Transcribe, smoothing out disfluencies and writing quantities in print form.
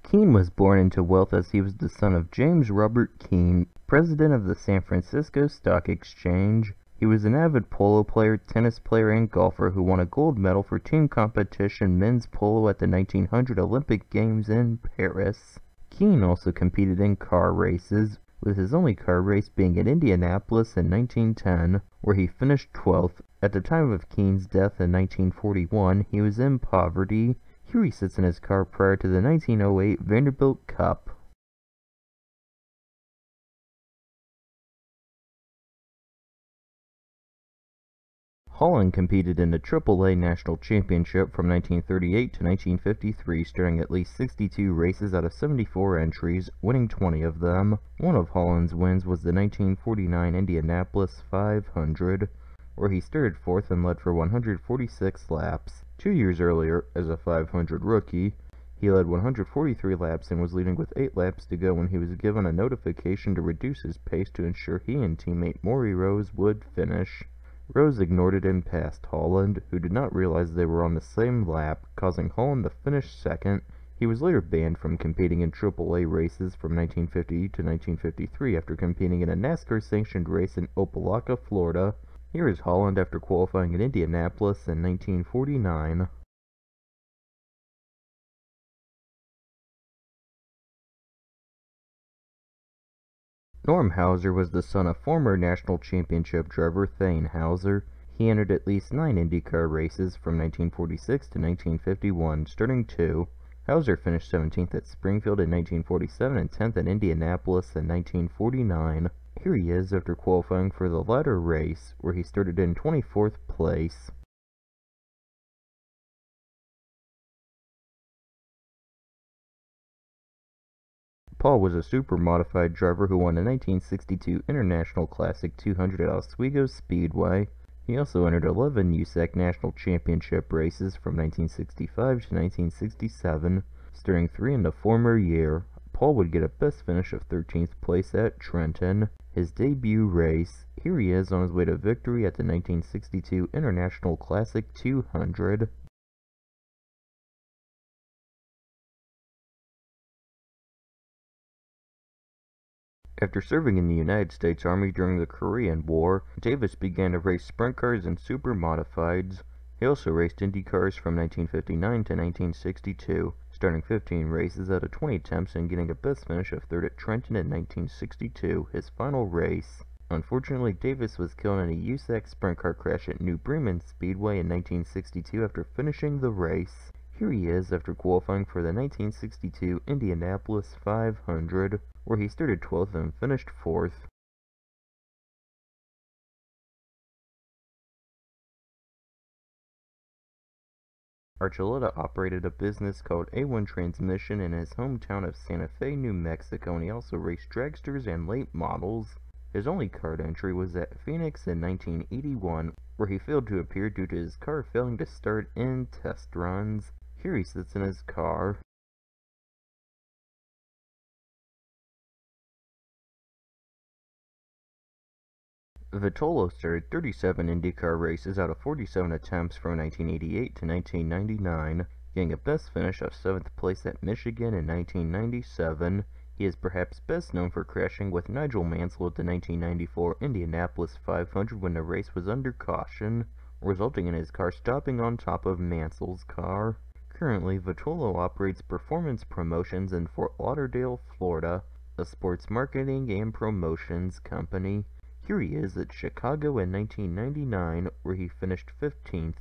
Keene was born into wealth as he was the son of James Robert Keene, president of the San Francisco Stock Exchange. He was an avid polo player, tennis player, and golfer who won a gold medal for team competition men's polo at the 1900 Olympic Games in Paris. Keene also competed in car races, with his only car race being at Indianapolis in 1910, where he finished 12th. At the time of Keene's death in 1941, he was in poverty. Here he sits in his car prior to the 1908 Vanderbilt Cup. Holland competed in the AAA National Championship from 1938 to 1953, starting at least 62 races out of 74 entries, winning 20 of them. One of Holland's wins was the 1949 Indianapolis 500, where he started 4th and led for 146 laps. 2 years earlier, as a 500 rookie, he led 143 laps and was leading with 8 laps to go when he was given a notification to reduce his pace to ensure he and teammate Maury Rose would finish. Rose ignored it and passed Holland, who did not realize they were on the same lap, causing Holland to finish second. He was later banned from competing in AAA races from 1950 to 1953 after competing in a NASCAR-sanctioned race in Opelika, Florida. Here is Holland after qualifying in Indianapolis in 1949. Norm Hauser was the son of former national championship driver Thane Hauser. He entered at least 9 IndyCar races from 1946 to 1951, starting 2. Hauser finished 17th at Springfield in 1947 and 10th at Indianapolis in 1949. Here he is after qualifying for the latter race, where he started in 24th place. Paul was a super-modified driver who won the 1962 International Classic 200 at Oswego Speedway. He also entered 11 USAC National Championship races from 1965 to 1967, starting 3 in the former year. Paul would get a best finish of 13th place at Trenton, his debut race. Here he is on his way to victory at the 1962 International Classic 200. After serving in the United States Army during the Korean War, Davis began to race sprint cars and super modifieds. He also raced IndyCars from 1959 to 1962, starting 15 races out of 20 attempts and getting a best finish of 3rd at Trenton in 1962, his final race. Unfortunately, Davis was killed in a USAC sprint car crash at New Bremen Speedway in 1962 after finishing the race. Here he is after qualifying for the 1962 Indianapolis 500, where he started 12th and finished 4th. Archuleta operated a business called A1 Transmission in his hometown of Santa Fe, New Mexico, and he also raced dragsters and late models. His only kart entry was at Phoenix in 1981, where he failed to appear due to his car failing to start in test runs. Here he sits in his car. Vitolo started 37 IndyCar races out of 47 attempts from 1988 to 1999, getting a best finish of 7th place at Michigan in 1997. He is perhaps best known for crashing with Nigel Mansell at the 1994 Indianapolis 500 when the race was under caution, resulting in his car stopping on top of Mansell's car. Currently, Vitolo operates Performance Promotions in Fort Lauderdale, Florida, a sports marketing and promotions company. Here he is at Chicago in 1999, where he finished 15th.